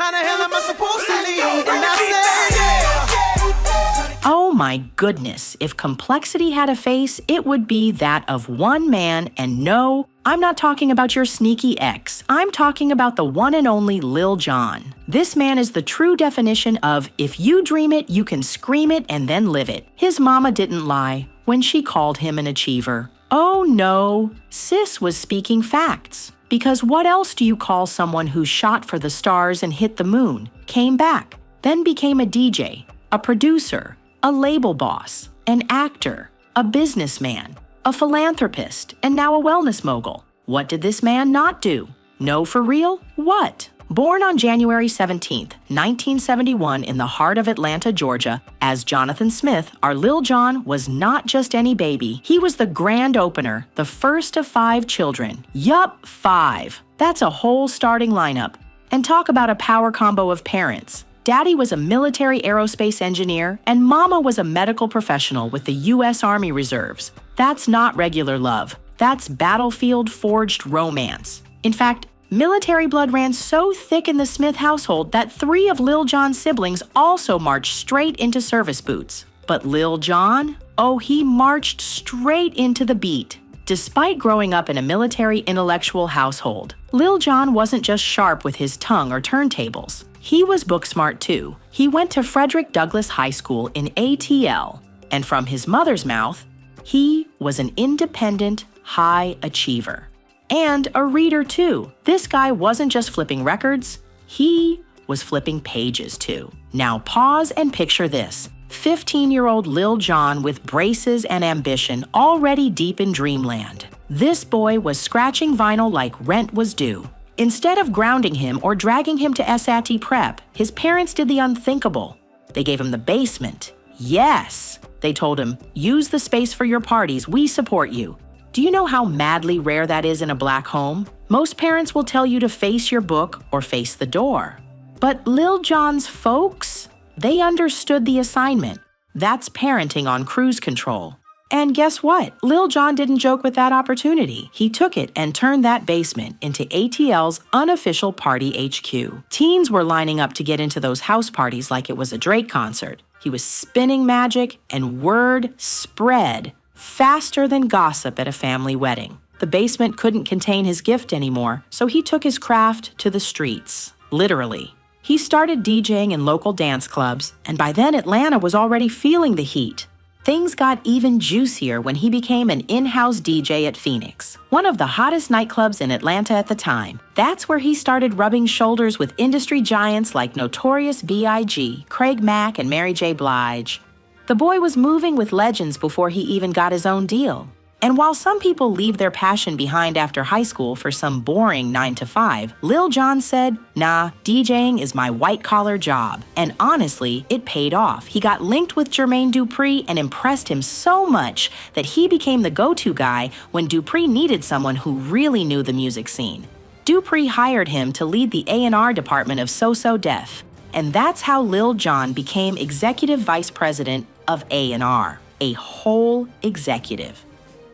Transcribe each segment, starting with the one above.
how the hell am I supposed to lead? And I said, yeah. Oh my goodness, if complexity had a face, it would be that of one man, and no, I'm not talking about your sneaky ex. I'm talking about the one and only Lil Jon. This man is the true definition of if you dream it, you can scream it and then live it. His mama didn't lie when she called him an achiever. Oh no, sis was speaking facts. Because what else do you call someone who shot for the stars and hit the moon, came back, then became a DJ, a producer, a label boss, an actor, a businessman, a philanthropist, and now a wellness mogul? What did this man not do? No, for real? What? Born on January 17, 1971 in the heart of Atlanta, Georgia, as Jonathan Smith, our Lil Jon was not just any baby. He was the grand opener, the first of 5 children. Yup, 5. That's a whole starting lineup. And talk about a power combo of parents. Daddy was a military aerospace engineer, and Mama was a medical professional with the U.S. Army Reserves. That's not regular love. That's battlefield-forged romance. In fact, military blood ran so thick in the Smith household that 3 of Lil Jon's siblings also marched straight into service boots. But Lil Jon? Oh, he marched straight into the beat. Despite growing up in a military intellectual household, Lil Jon wasn't just sharp with his tongue or turntables. He was book smart too. He went to Frederick Douglass High School in ATL, and from his mother's mouth, he was an independent high achiever. And a reader too. This guy wasn't just flipping records, he was flipping pages too. Now pause and picture this. 15-year-old Lil Jon with braces and ambition already deep in dreamland. This boy was scratching vinyl like rent was due. Instead of grounding him or dragging him to SAT prep, his parents did the unthinkable. They gave him the basement. Yes! They told him, use the space for your parties, we support you. Do you know how madly rare that is in a black home? Most parents will tell you to face your book or face the door. But Lil Jon's folks? They understood the assignment. That's parenting on cruise control. And guess what? Lil Jon didn't joke with that opportunity. He took it and turned that basement into ATL's unofficial party HQ. Teens were lining up to get into those house parties like it was a Drake concert. He was spinning magic, and word spread faster than gossip at a family wedding. The basement couldn't contain his gift anymore, so he took his craft to the streets. Literally. He started DJing in local dance clubs, and by then Atlanta was already feeling the heat. Things got even juicier when he became an in-house DJ at Phoenix, one of the hottest nightclubs in Atlanta at the time. That's where he started rubbing shoulders with industry giants like Notorious B.I.G., Craig Mack, and Mary J. Blige. The boy was moving with legends before he even got his own deal. And while some people leave their passion behind after high school for some boring 9-to-5, Lil Jon said, nah, DJing is my white-collar job. And honestly, it paid off. He got linked with Jermaine Dupri and impressed him so much that he became the go-to guy when Dupri needed someone who really knew the music scene. Dupri hired him to lead the A&R department of So So Def. And that's how Lil Jon became executive vice president of A&R, a whole executive.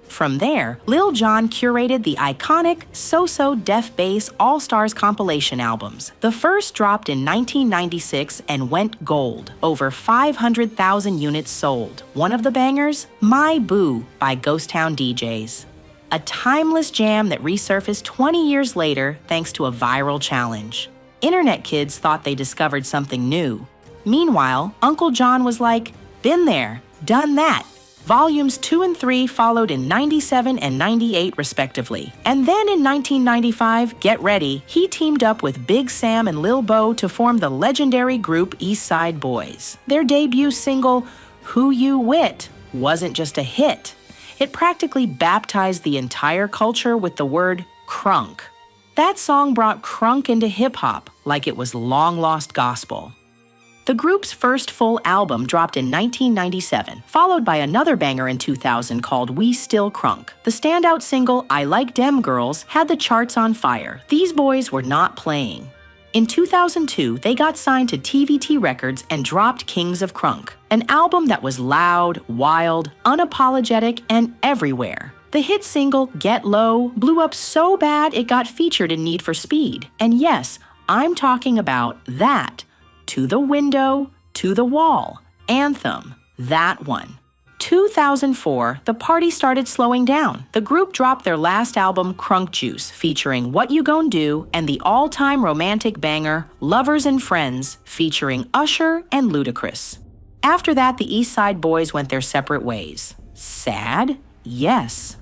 From there, Lil Jon curated the iconic So So Def Bass All-Stars compilation albums. The first dropped in 1996 and went gold, over 500,000 units sold. One of the bangers, My Boo by Ghost Town DJs. A timeless jam that resurfaced 20 years later thanks to a viral challenge. Internet kids thought they discovered something new. Meanwhile, Uncle Jon was like, been there, done that. Volumes 2 and 3 followed in 97 and 98 respectively. And then in 1995, get ready, he teamed up with Big Sam and Lil Bo to form the legendary group East Side Boys. Their debut single, Who You Wit, wasn't just a hit. It practically baptized the entire culture with the word crunk. That song brought crunk into hip-hop like it was long-lost gospel. The group's first full album dropped in 1997, followed by another banger in 2000 called We Still Crunk. The standout single, I Like Dem Girls, had the charts on fire. These boys were not playing. In 2002, they got signed to TVT Records and dropped Kings of Crunk, an album that was loud, wild, unapologetic, and everywhere. The hit single, Get Low, blew up so bad it got featured in Need for Speed. And yes, I'm talking about that To the Window, to the Wall anthem, that one. 2004, the party started slowing down. The group dropped their last album, Crunk Juice, featuring What You Gon' Do, and the all-time romantic banger, Lovers and Friends, featuring Usher and Ludacris. After that, the East Side Boys went their separate ways. Sad? Yes.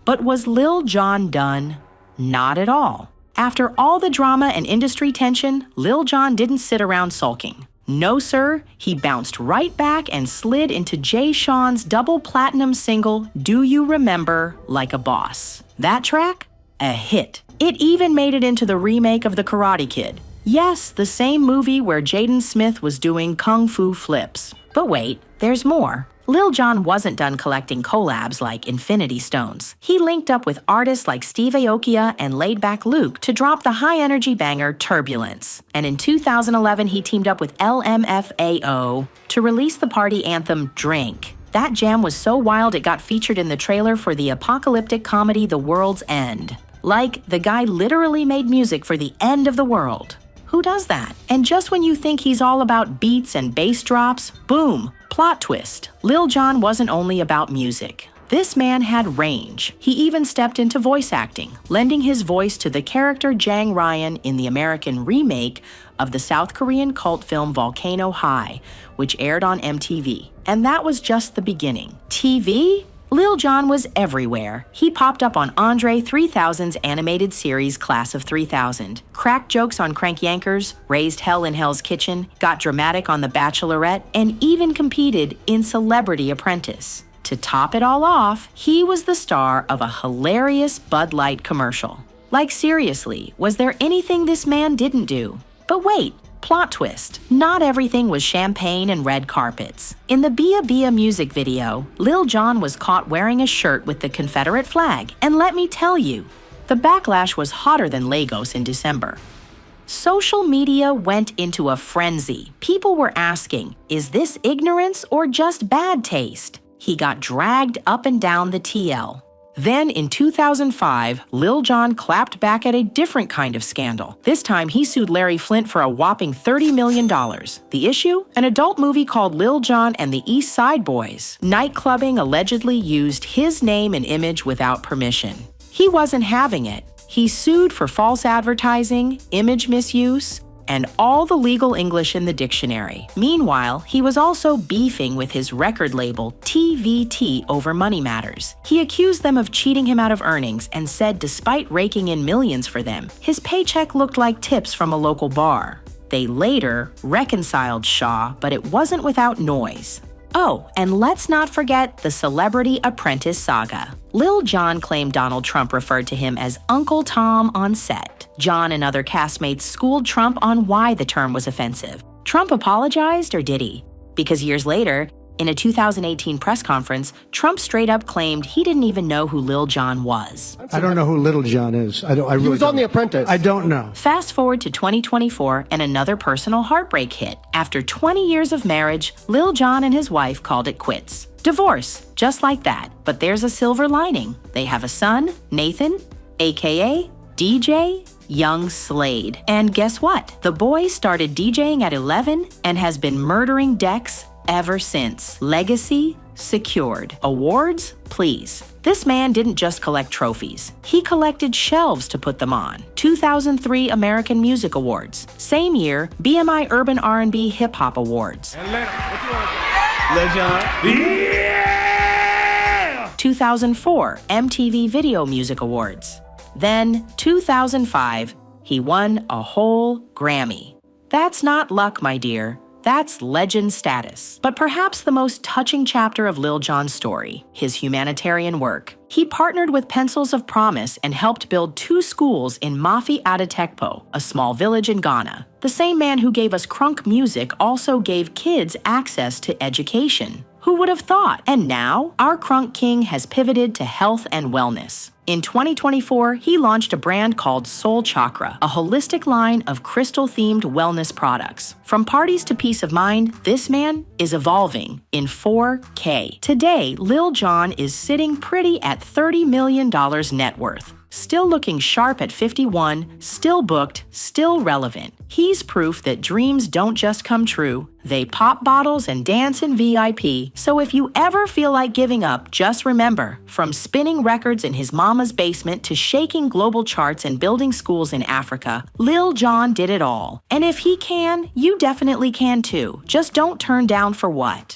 But was Lil Jon done? Not at all. After all the drama and industry tension, Lil Jon didn't sit around sulking. No, sir, he bounced right back and slid into Jay Sean's double platinum single, Do You Remember, Like a Boss. That track? A hit. It even made it into the remake of The Karate Kid. Yes, the same movie where Jaden Smith was doing kung fu flips. But wait, there's more. Lil Jon wasn't done collecting collabs like Infinity Stones. He linked up with artists like Steve Aoki and Laidback Luke to drop the high-energy banger Turbulence. And in 2011, he teamed up with LMFAO to release the party anthem Drink. That jam was so wild it got featured in the trailer for the apocalyptic comedy The World's End. Like, the guy literally made music for the end of the world. Who does that? And just when you think he's all about beats and bass drops, boom, plot twist. Lil Jon wasn't only about music. This man had range. He even stepped into voice acting, lending his voice to the character Jang Ryan in the American remake of the South Korean cult film Volcano High, which aired on MTV. And that was just the beginning. TV? Lil Jon was everywhere. He popped up on Andre 3000's animated series Class of 3000, cracked jokes on Crank Yankers, raised hell in Hell's Kitchen, got dramatic on The Bachelorette, and even competed in Celebrity Apprentice. To top it all off, he was the star of a hilarious Bud Light commercial. Like, seriously, was there anything this man didn't do? But wait, plot twist. Not everything was champagne and red carpets. In the Bia Bia music video, Lil Jon was caught wearing a shirt with the Confederate flag, and let me tell you, the backlash was hotter than Lagos in December. Social media went into a frenzy. People were asking, is this ignorance or just bad taste? He got dragged up and down the TL. Then in 2005, Lil Jon clapped back at a different kind of scandal. This time, he sued Larry Flynt for a whopping $30 million. The issue? An adult movie called Lil Jon and the East Side Boys. Nightclubbing allegedly used his name and image without permission. He wasn't having it. He sued for false advertising, image misuse, and all the legal English in the dictionary. Meanwhile, he was also beefing with his record label, TVT, over money matters. He accused them of cheating him out of earnings and said despite raking in millions for them, his paycheck looked like tips from a local bar. They later reconciled Shaw, but it wasn't without noise. Oh, and let's not forget the Celebrity Apprentice saga. Lil Jon claimed Donald Trump referred to him as Uncle Tom on set. Jon and other castmates schooled Trump on why the term was offensive. Trump apologized, or did he? Because years later, in a 2018 press conference, Trump straight up claimed he didn't even know who Lil Jon was. I don't know who Lil Jon is. I really He was on The Apprentice. I don't know. Fast forward to 2024 and another personal heartbreak hit. After 20 years of marriage, Lil Jon and his wife called it quits. Divorce, just like that. But there's a silver lining. They have a son, Nathan, aka DJ Young Slade. And guess what? The boy started DJing at 11 and has been murdering decks ever since. Legacy secured. Awards? Please. This man didn't just collect trophies. He collected shelves to put them on. 2003 American Music Awards. Same year, BMI Urban R&B Hip Hop Awards. Lil Jon. 2004 MTV Video Music Awards. Then, 2005, he won a whole Grammy. That's not luck, my dear. That's legend status. But perhaps the most touching chapter of Lil Jon's story, his humanitarian work. He partnered with Pencils of Promise and helped build 2 schools in Mafi Adetekpo, a small village in Ghana. The same man who gave us crunk music also gave kids access to education. Who would have thought? And now, our crunk king has pivoted to health and wellness. In 2024, he launched a brand called Soul Chakra, a holistic line of crystal-themed wellness products. From parties to peace of mind, this man is evolving in 4K. Today, Lil Jon is sitting pretty at $30 million net worth. Still looking sharp at 51, still booked, still relevant. He's proof that dreams don't just come true, they pop bottles and dance in VIP. So if you ever feel like giving up, just remember, from spinning records in his mama's basement to shaking global charts and building schools in Africa, Lil Jon did it all. And if he can, you definitely can too. Just don't turn down for what?